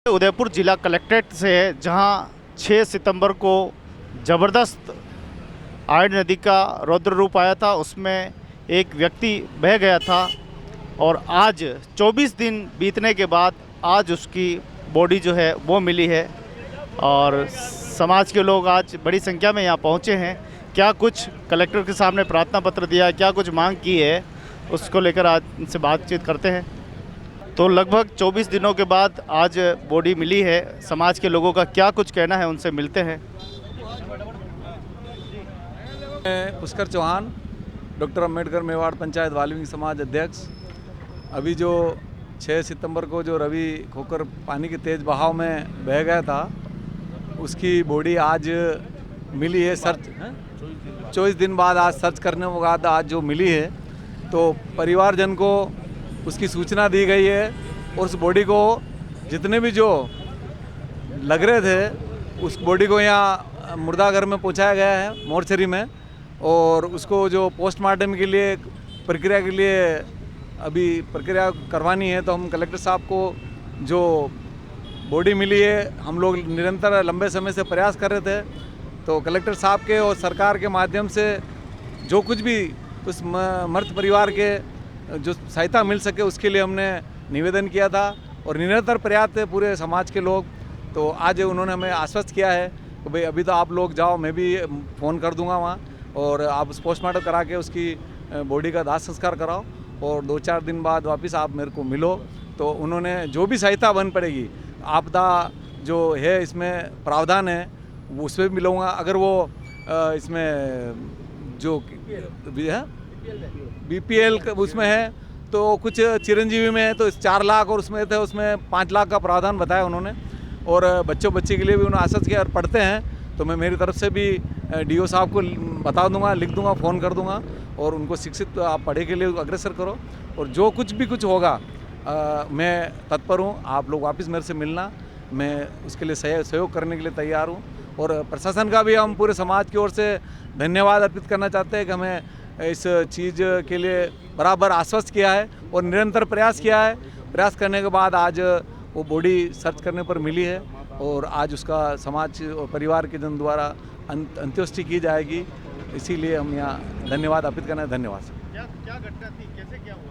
उदयपुर जिला कलेक्ट्रेट से है, जहां 6 सितंबर को ज़बरदस्त आयड नदी का रौद्र रूप आया था। उसमें एक व्यक्ति बह गया था और आज 24 दिन बीतने के बाद आज उसकी बॉडी जो है वो मिली है और समाज के लोग आज बड़ी संख्या में यहाँ पहुँचे हैं। क्या कुछ कलेक्टर के सामने प्रार्थना पत्र दिया है, क्या कुछ मांग की है, उसको लेकर आज इनसे बातचीत करते हैं। तो लगभग 24 दिनों के बाद आज बॉडी मिली है। समाज के लोगों का क्या कुछ कहना है, उनसे मिलते हैं। मैं पुष्कर चौहान, डॉक्टर अंबेडकर मेवाड़ पंचायत वाल्मीकि समाज अध्यक्ष। अभी जो 6 सितंबर को जो रवि खोकर पानी के तेज़ बहाव में बह गया था, उसकी बॉडी आज मिली है। सर्च 24 दिन बाद आज सर्च करने के बाद आज जो मिली है, तो परिवारजन को उसकी सूचना दी गई है और उस बॉडी को जितने भी जो लग रहे थे उस बॉडी को यहाँ मुर्दाघर में पहुँचाया गया है, मोर्चरी में। और उसको जो पोस्टमार्टम के लिए प्रक्रिया के लिए अभी प्रक्रिया करवानी है, तो हम कलेक्टर साहब को जो बॉडी मिली है, हम लोग निरंतर लंबे समय से प्रयास कर रहे थे। तो कलेक्टर साहब के और सरकार के माध्यम से जो कुछ भी उस मृत परिवार के जो सहायता मिल सके उसके लिए हमने निवेदन किया था और निरंतर प्रयास थे पूरे समाज के लोग। तो आज उन्होंने हमें आश्वस्त किया है कि भाई अभी तो आप लोग जाओ, मैं भी फ़ोन कर दूंगा वहाँ और आप उस पोस्टमार्टम करा के उसकी बॉडी का दाह संस्कार कराओ और 2-4 दिन बाद वापस आप मेरे को मिलो। तो उन्होंने जो भी सहायता बन पड़ेगी, आपदा जो है इसमें प्रावधान है, उसमें भी मिलूँगा। अगर वो इसमें जो है बीपीएल उसमें है तो कुछ चिरंजीवी में है तो 4 लाख और उसमें थे उसमें 5 लाख का प्रावधान बताया उन्होंने। और बच्चे के लिए भी उन्होंने आश्वस्त किया और पढ़ते हैं तो मैं मेरी तरफ से भी डीओ साहब को बता दूंगा, लिख दूंगा, फ़ोन कर दूंगा और उनको शिक्षित आप पढ़े के लिए अग्रसर करो। और जो कुछ होगा मैं तत्पर हूँ। आप लोग वापस मेरे से मिलना, मैं उसके लिए सहयोग करने के लिए तैयार हूँ। और प्रशासन का भी हम पूरे समाज की ओर से धन्यवाद अर्पित करना चाहते हैं कि हमें इस चीज़ के लिए बराबर आश्वस्त किया है और निरंतर प्रयास किया है। प्रयास करने के बाद आज वो बॉडी सर्च करने पर मिली है और आज उसका समाज और परिवार के जन द्वारा अंत्येष्टि की जाएगी। इसीलिए हम यहाँ धन्यवाद अर्पित करना है। धन्यवाद। क्या घटना थी, कैसे क्या हुआ था?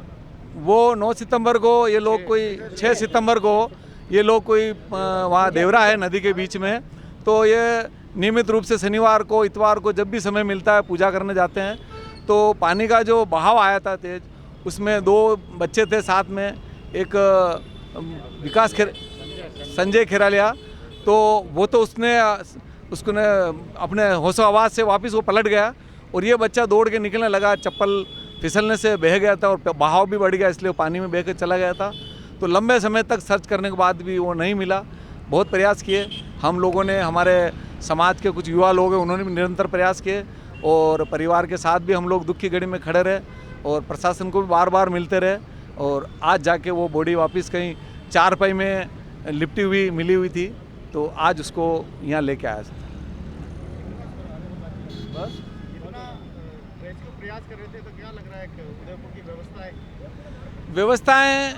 वो 9 सितंबर को ये लोग कोई 6 सितंबर को ये लोग कोई वहाँ देवरा है नदी के बीच में, तो ये नियमित रूप से शनिवार को इतवार को जब भी समय मिलता है पूजा करने जाते हैं। तो पानी का जो बहाव आया था तेज, उसमें 2 बच्चे थे साथ में, एक विकास संजय खेरालिया, तो वो तो उसने अपने होशो आवाज़ से वापस वो पलट गया और ये बच्चा दौड़ के निकलने लगा, चप्पल फिसलने से बह गया था और बहाव भी बढ़ गया, इसलिए पानी में बह कर चला गया था। तो लंबे समय तक सर्च करने के बाद भी वो नहीं मिला। बहुत प्रयास किए हम लोगों ने, हमारे समाज के कुछ युवा लोग हैं उन्होंने भी निरंतर प्रयास किए और परिवार के साथ भी हम लोग दुख की घड़ी में खड़े रहे और प्रशासन को भी बार मिलते रहे। और आज जाके वो बॉडी वापस कहीं 4 पाई में लिपटी हुई मिली हुई थी, तो आज उसको यहाँ लेके आया। बस इतना रेस्क्यू प्रयास कर रहे थे, तो क्या लग रहा है उदयपुर की व्यवस्थाएं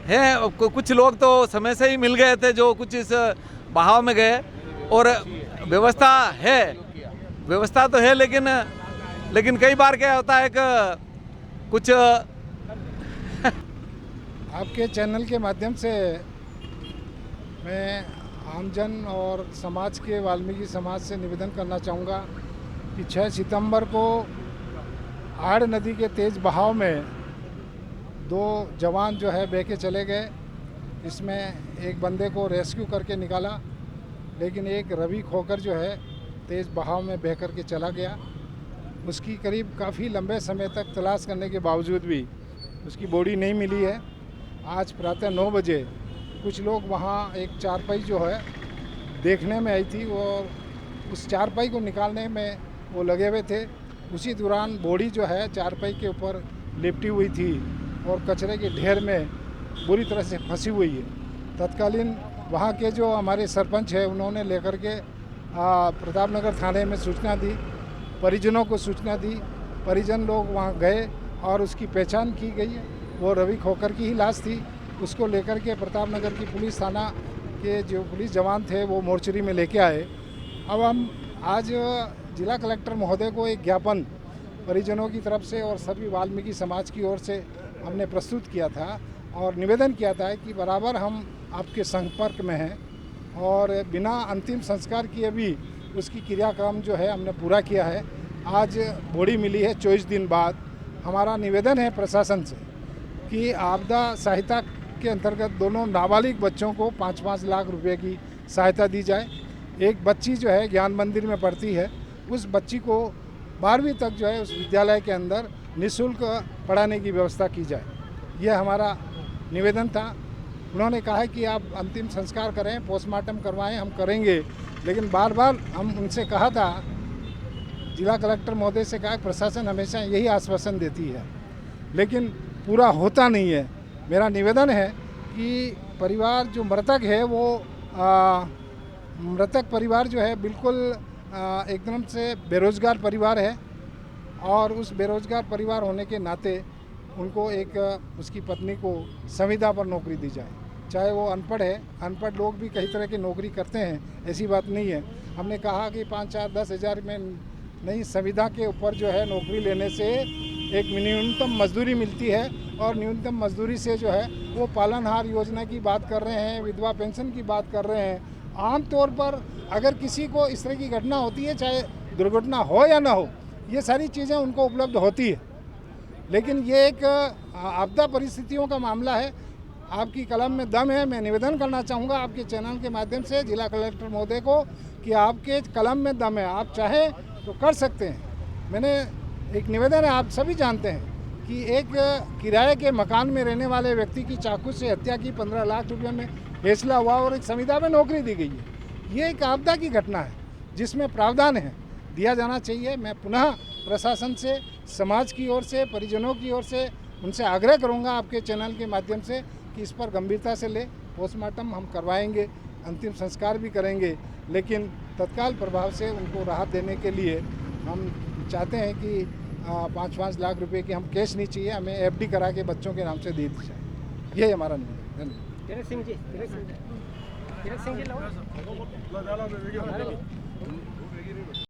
हैं। कुछ लोग तो समय से ही मिल गए थे जो कुछ इस बहाव में गए, और व्यवस्था तो है लेकिन कई बार क्या होता है कि कुछ आपके चैनल के माध्यम से मैं आमजन और समाज के वाल्मीकि समाज से निवेदन करना चाहूँगा कि 6 सितंबर को आड़ नदी के तेज़ बहाव में 2 जवान जो है बह के चले गए। इसमें एक बंदे को रेस्क्यू करके निकाला, लेकिन एक रवि खोकर जो है तेज़ बहाव में बह कर के चला गया। उसकी करीब काफ़ी लंबे समय तक तलाश करने के बावजूद भी उसकी बॉडी नहीं मिली है। आज प्रातः 9 बजे कुछ लोग वहाँ एक चारपाई जो है देखने में आई थी और उस चारपाई को निकालने में वो लगे हुए थे। उसी दौरान बॉडी जो है चारपाई के ऊपर लिपटी हुई थी और कचरे के ढेर में बुरी तरह से फंसी हुई है। तत्कालीन वहाँ के जो हमारे सरपंच है उन्होंने लेकर के प्रतापनगर थाने में सूचना दी, परिजनों को सूचना दी। परिजन लोग वहाँ गए और उसकी पहचान की गई। वो रवि खोकर की ही लाश थी। उसको लेकर के प्रतापनगर की पुलिस थाना के जो पुलिस जवान थे वो मोर्चरी में लेके आए। अब हम आज जिला कलेक्टर महोदय को एक ज्ञापन परिजनों की तरफ से और सभी वाल्मीकि समाज की ओर से हमने प्रस्तुत किया था और निवेदन किया था कि बराबर हम आपके संपर्क में हैं और बिना अंतिम संस्कार किए भी उसकी क्रियाक्रम जो है हमने पूरा किया है। आज बॉडी मिली है 24 दिन बाद। हमारा निवेदन है प्रशासन से कि आपदा सहायता के अंतर्गत दोनों नाबालिग बच्चों को 5-5 लाख रुपए की सहायता दी जाए। एक बच्ची जो है ज्ञान मंदिर में पढ़ती है, उस बच्ची को 12वीं तक जो है उस विद्यालय के अंदर निःशुल्क पढ़ाने की व्यवस्था की जाए। यह हमारा निवेदन था। उन्होंने कहा है कि आप अंतिम संस्कार करें, पोस्टमार्टम करवाएं, हम करेंगे। लेकिन बार बार हम उनसे कहा था, जिला कलेक्टर महोदय से कहा, प्रशासन हमेशा यही आश्वासन देती है लेकिन पूरा होता नहीं है। मेरा निवेदन है कि परिवार जो मृतक है वो मृतक परिवार जो है बिल्कुल एकदम से बेरोजगार परिवार है और उस बेरोजगार परिवार होने के नाते उनको एक उसकी पत्नी को संविदा पर नौकरी दी जाए। चाहे वो अनपढ़ है, अनपढ़ लोग भी कई तरह की नौकरी करते हैं, ऐसी बात नहीं है। हमने कहा कि 5-4-10 हज़ार में नहीं, संविदा के ऊपर जो है नौकरी लेने से एक न्यूनतम मजदूरी मिलती है और न्यूनतम मजदूरी से जो है वो पालनहार योजना की बात कर रहे हैं, विधवा पेंशन की बात कर रहे हैं। आम तौर पर अगर किसी को इस तरह की घटना होती है, चाहे दुर्घटना हो या ना हो, ये सारी चीज़ें उनको उपलब्ध होती है। लेकिन ये एक आपदा परिस्थितियों का मामला है। आपकी कलम में दम है। मैं निवेदन करना चाहूँगा आपके चैनल के माध्यम से जिला कलेक्टर महोदय को कि आपके कलम में दम है, आप चाहें तो कर सकते हैं। मैंने एक निवेदन है, आप सभी जानते हैं कि एक किराए के मकान में रहने वाले व्यक्ति की चाकू से हत्या की 15 लाख रुपये में फैसला हुआ और एक संविदा में नौकरी दी गई है। ये एक आपदा की घटना है जिसमें प्रावधान है, दिया जाना चाहिए। मैं पुनः प्रशासन से, समाज की ओर से, परिजनों की ओर से उनसे आग्रह करूंगा आपके चैनल के माध्यम से कि इस पर गंभीरता से ले। पोस्टमार्टम हम करवाएंगे, अंतिम संस्कार भी करेंगे, लेकिन तत्काल प्रभाव से उनको राहत देने के लिए हम चाहते हैं कि 5-5 लाख रुपए की हम कैश नहीं चाहिए, हमें एफडी करा के बच्चों के नाम से दे दी जाए। यही हमारा निवेदन। धन्यवाद।